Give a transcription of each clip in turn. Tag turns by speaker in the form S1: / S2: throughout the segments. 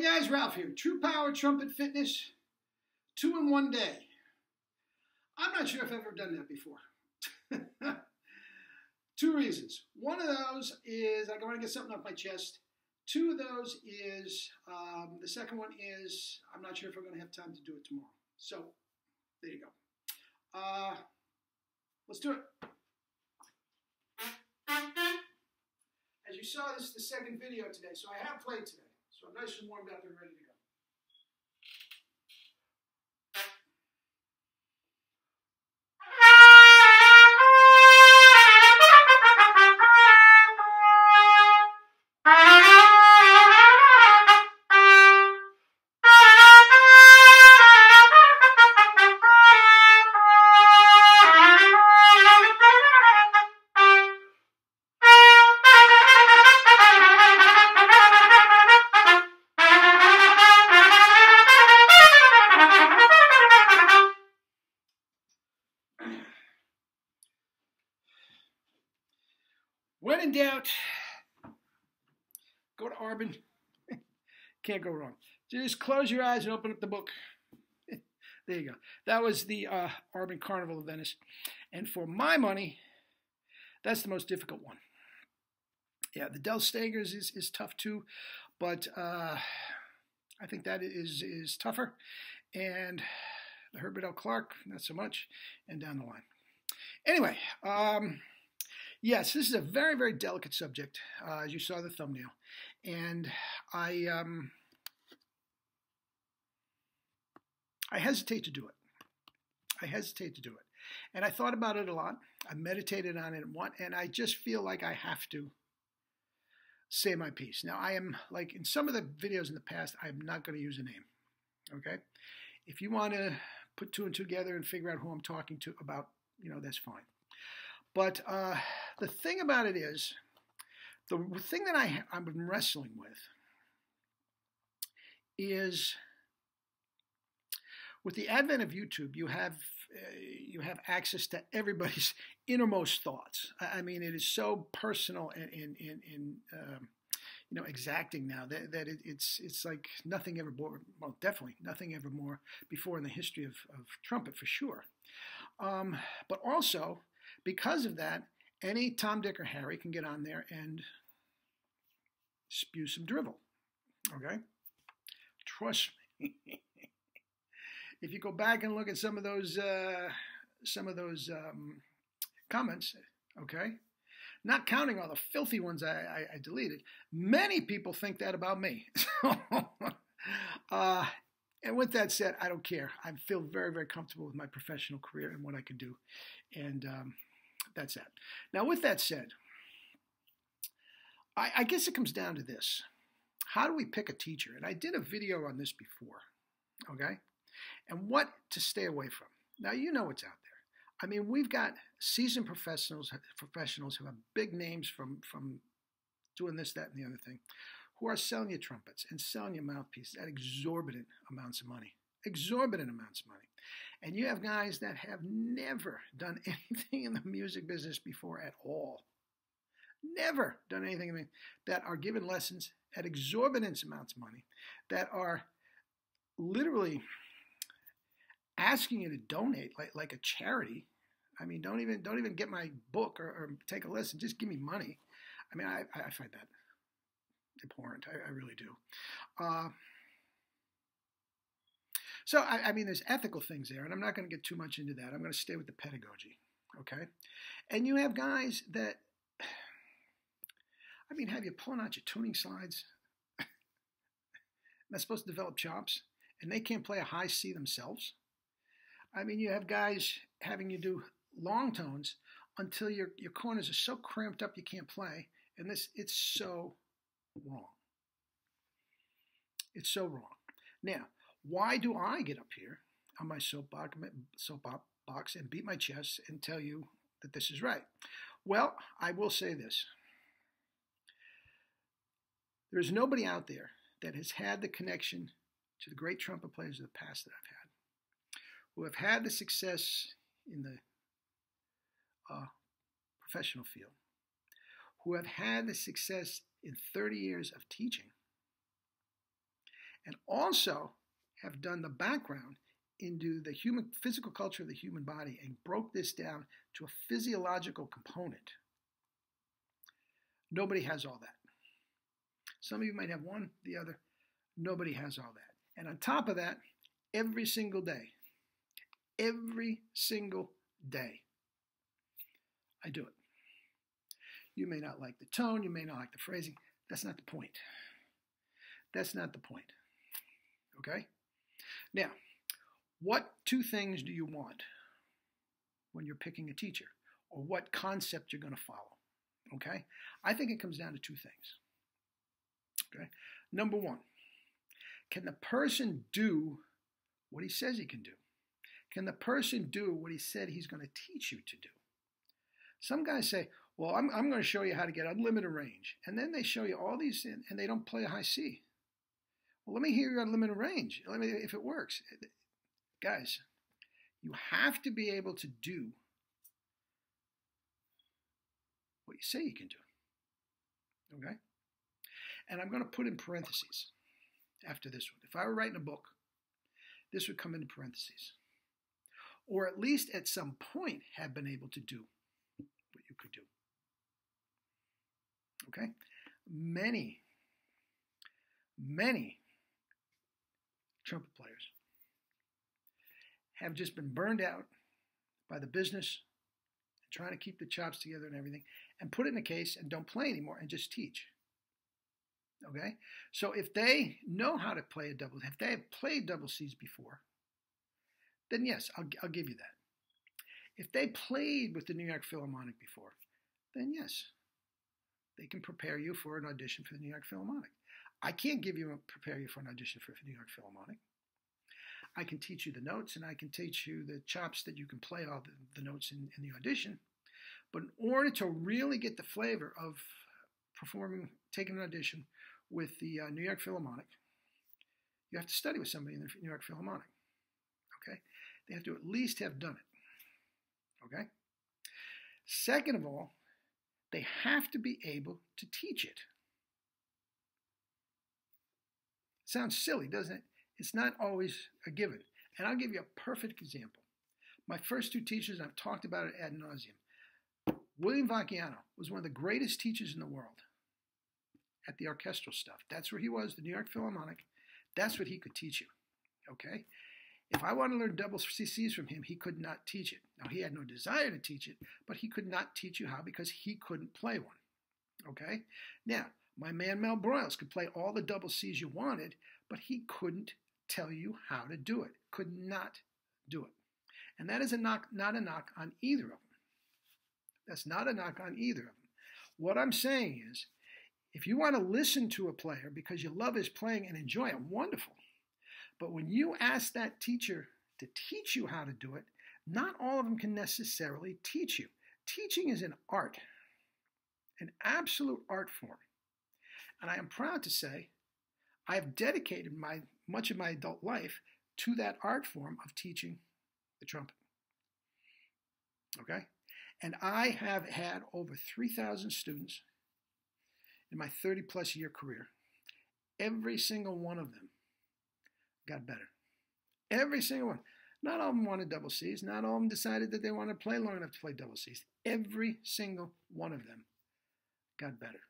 S1: Hey guys, Ralph here. True Power Trumpet Fitness, 2 in 1 day. I'm not sure if I've ever done that before. 2 reasons. One of those is I want to get something off my chest. 2 of those is, the second one is I'm not sure if I'm going to have time to do it tomorrow. So, there you go. Let's do it. As you saw, this is the second video today, so I have played today. So I'm nice and warmed up and ready to go. When in doubt, go to Arbin. Can't go wrong. Just close your eyes and open up the book. There you go. That was the Arbin Carnival of Venice. And for my money, that's the most difficult one. Yeah, the Del Stegers is tough too, but I think that is tougher. And the Herbert L. Clark, not so much, and down the line. Anyway, yes, this is a very, very delicate subject, as you saw the thumbnail. And I hesitate to do it. I hesitate to do it. And I thought about it a lot. I meditated on it and I just feel like I have to say my piece. Now, I am, like in some of the videos in the past, I'm not going to use a name. Okay? If you want to put 2 and 2 together and figure out who I'm talking to about, that's fine. But the thing about it is, the thing that I've been wrestling with is, with the advent of YouTube, you have access to everybody's innermost thoughts. I mean, it is so personal and exacting now that it's like nothing ever more. Well, definitely nothing ever more before in the history of trumpet, for sure. But also, because of that, any Tom, Dick, or Harry can get on there and spew some drivel. Okay? Trust me. If you go back and look at some of those comments, okay, not counting all the filthy ones I deleted, many people think that about me. And with that said, I don't care. I feel very, very comfortable with my professional career and what I can do. And that's that. Now, with that said, I guess it comes down to this. How do we pick a teacher? And I did a video on this before, okay? And what to stay away from. Now, you know what's out there. I mean, we've got seasoned professionals who have big names from doing this, that, and the other thing, who are selling you trumpets and selling you mouthpieces at exorbitant amounts of money. Exorbitant amounts of money. And you have guys that have never done anything in the music business before at all. Never done anything that are given lessons at exorbitant amounts of money, that are literally asking you to donate like a charity. I mean, don't even get my book or take a lesson. Just give me money. I mean, I find that abhorrent. I really do. So, I mean, there's ethical things there, and I'm not going to get too much into that. I'm going to stay with the pedagogy, okay? And you have guys that, I mean, have you pulling out your tuning slides? That's supposed to develop chops, and they can't play a high C themselves. I mean, you have guys having you do long tones until your corners are so cramped up you can't play, and it's so wrong. It's so wrong. Now, why do I get up here on my soapbox and beat my chest and tell you that this is right? Well, I will say this. There's nobody out there that has had the connection to the great trumpet players of the past that I've had, who have had the success in the professional field, who have had the success in 30 years of teaching, and also have done the background into the human physical culture of the human body and broke this down to a physiological component. Nobody has all that. Some of you might have one, the other. Nobody has all that. And on top of that, every single day, I do it. You may not like the tone, you may not like the phrasing. That's not the point. That's not the point. Okay? Now, what two things do you want when you're picking a teacher? Or what concept you're going to follow? Okay? I think it comes down to two things. Okay? Number one, can the person do what he says he can do? Can the person do what he said he's going to teach you to do? Some guys say, well, I'm going to show you how to get unlimited range. And then they show you all these, and they don't play a high C. Well, let me hear your unlimited range. Let me, if it works. Guys, you have to be able to do what you say you can do. Okay? And I'm going to put in parentheses after this one. If I were writing a book, this would come into parentheses. Or at least at some point have been able to do what you could do. Okay? Many trumpet players have just been burned out by the business, trying to keep the chops together and everything, and put it in a case and don't play anymore and just teach. Okay? So if they know how to play a double, if they have played double C's before, then yes, I'll give you that. If they played with the New York Philharmonic before, then yes, they can prepare you for an audition for the New York Philharmonic. I can't prepare you for an audition for the New York Philharmonic. I can teach you the notes and I can teach you the chops that you can play all the notes in the audition. But in order to really get the flavor of taking an audition with the New York Philharmonic, you have to study with somebody in the New York Philharmonic. Okay? They have to at least have done it. Okay? Second of all, they have to be able to teach it. Sounds silly, doesn't it? It's not always a given. And I'll give you a perfect example. My first two teachers, and I've talked about it ad nauseum. William Vacchiano was one of the greatest teachers in the world at the orchestral stuff. That's where he was, the New York Philharmonic. That's what he could teach you. Okay? If I wanted to learn double CCs from him, he could not teach it. Now, he had no desire to teach it, but he could not teach you how because he couldn't play one. Okay? Now, my man Mel Broyles could play all the double Cs you wanted, but he couldn't tell you how to do it. Could not do it. And that is not a knock on either of them. That's not a knock on either of them. What I'm saying is, if you want to listen to a player because you love his playing and enjoy it, wonderful. But when you ask that teacher to teach you how to do it, not all of them can necessarily teach you. Teaching is an art, an absolute art form. And I am proud to say I have dedicated much of my adult life to that art form of teaching the trumpet. Okay? And I have had over 3,000 students in my 30-plus year career. Every single one of them got better. Every single one. Not all of them wanted double C's. Not all of them decided that they wanted to play long enough to play double C's. Every single one of them got better.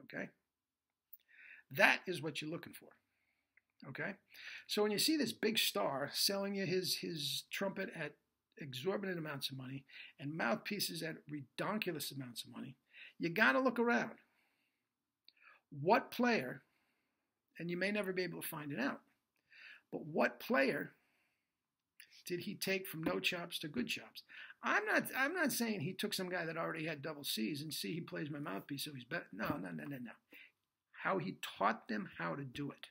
S1: Okay? That is what you're looking for. Okay? So when you see this big star selling you his trumpet at exorbitant amounts of money and mouthpieces at redonkulous amounts of money, you got to look around. What player, and you may never be able to find it out, but what player did he take from no chops to good chops? I'm not saying he took some guy that already had double C's and see he plays my mouthpiece so he's better. No. How he taught them how to do it.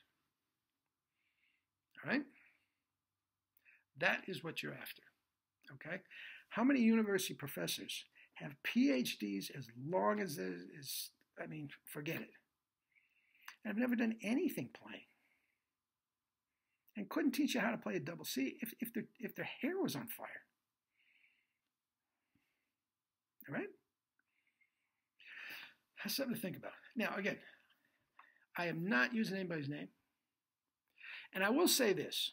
S1: All right? That is what you're after. Okay? How many university professors have PhDs as long as forget it. And have never done anything playing. And couldn't teach you how to play a double C if their hair was on fire. All right? That's something to think about. Now, again, I am not using anybody's name. And I will say this.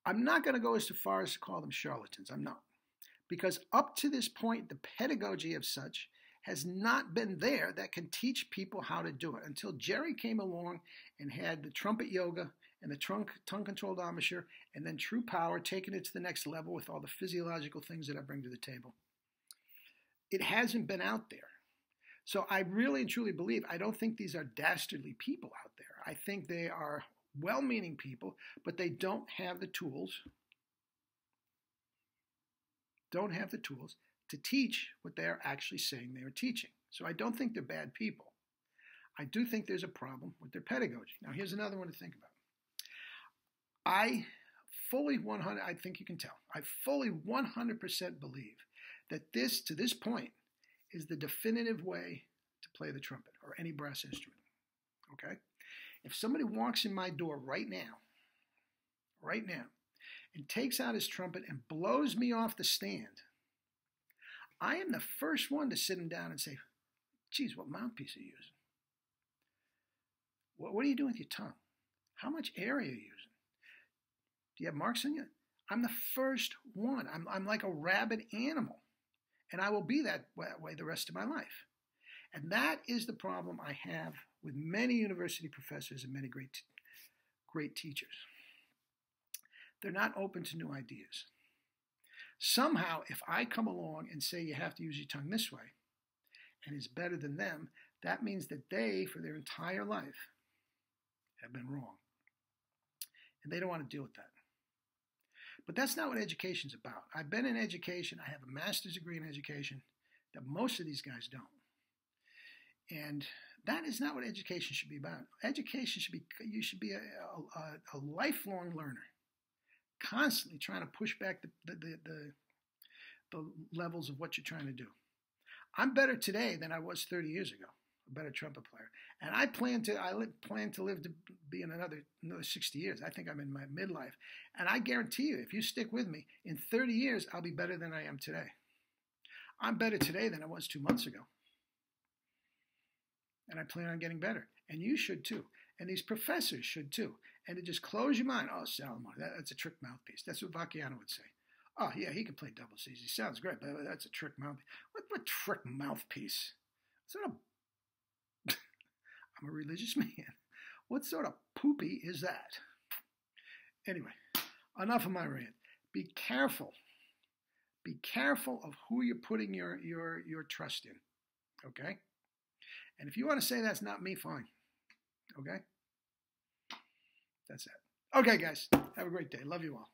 S1: I'm not going to go as far as to call them charlatans. I'm not. Because up to this point, the pedagogy of such has not been there that can teach people how to do it until Jerry came along and had the trumpet yoga and the tongue-controlled embouchure and then true power, taking it to the next level with all the physiological things that I bring to the table. It hasn't been out there. So I really and truly believe, I don't think these are dastardly people out there. I think they are well-meaning people, but they don't have the tools to teach what they're actually saying they are teaching. So I don't think they're bad people. I do think there's a problem with their pedagogy. Now here's another one to think about. I think you can tell, I fully 100% believe that this, to this point, is the definitive way to play the trumpet or any brass instrument, okay? If somebody walks in my door right now, and takes out his trumpet and blows me off the stand, I am the first one to sit him down and say, geez, what mouthpiece are you using? What are you doing with your tongue? How much air are you using? Do you have marks on you? I'm the first one. I'm like a rabid animal. And I will be that way the rest of my life. And that is the problem I have with many university professors and many great teachers. They're not open to new ideas. Somehow, if I come along and say you have to use your tongue this way, and it's better than them, that means that they, for their entire life, have been wrong. And they don't want to deal with that. But that's not what education's about. I've been in education. I have a master's degree in education that most of these guys don't. And that is not what education should be about. Education should be, you should be a lifelong learner, constantly trying to push back the levels of what you're trying to do. I'm better today than I was 30 years ago, a better trumpet player. And I plan to live to be in another 60 years. I think I'm in my midlife. And I guarantee you, if you stick with me, in 30 years, I'll be better than I am today. I'm better today than I was 2 months ago. And I plan on getting better. And you should too. And these professors should too. And to just close your mind, oh, Salomon, that's a trick mouthpiece. That's what Vacchiano would say. Oh, yeah, he can play double C's. He sounds great, but that's a trick mouthpiece. What trick mouthpiece? I'm a religious man. What sort of poopy is that? Anyway, enough of my rant. Be careful. Be careful of who you're putting your trust in. Okay? And if you want to say that's not me, fine. Okay? That's it. Okay, guys. Have a great day. Love you all.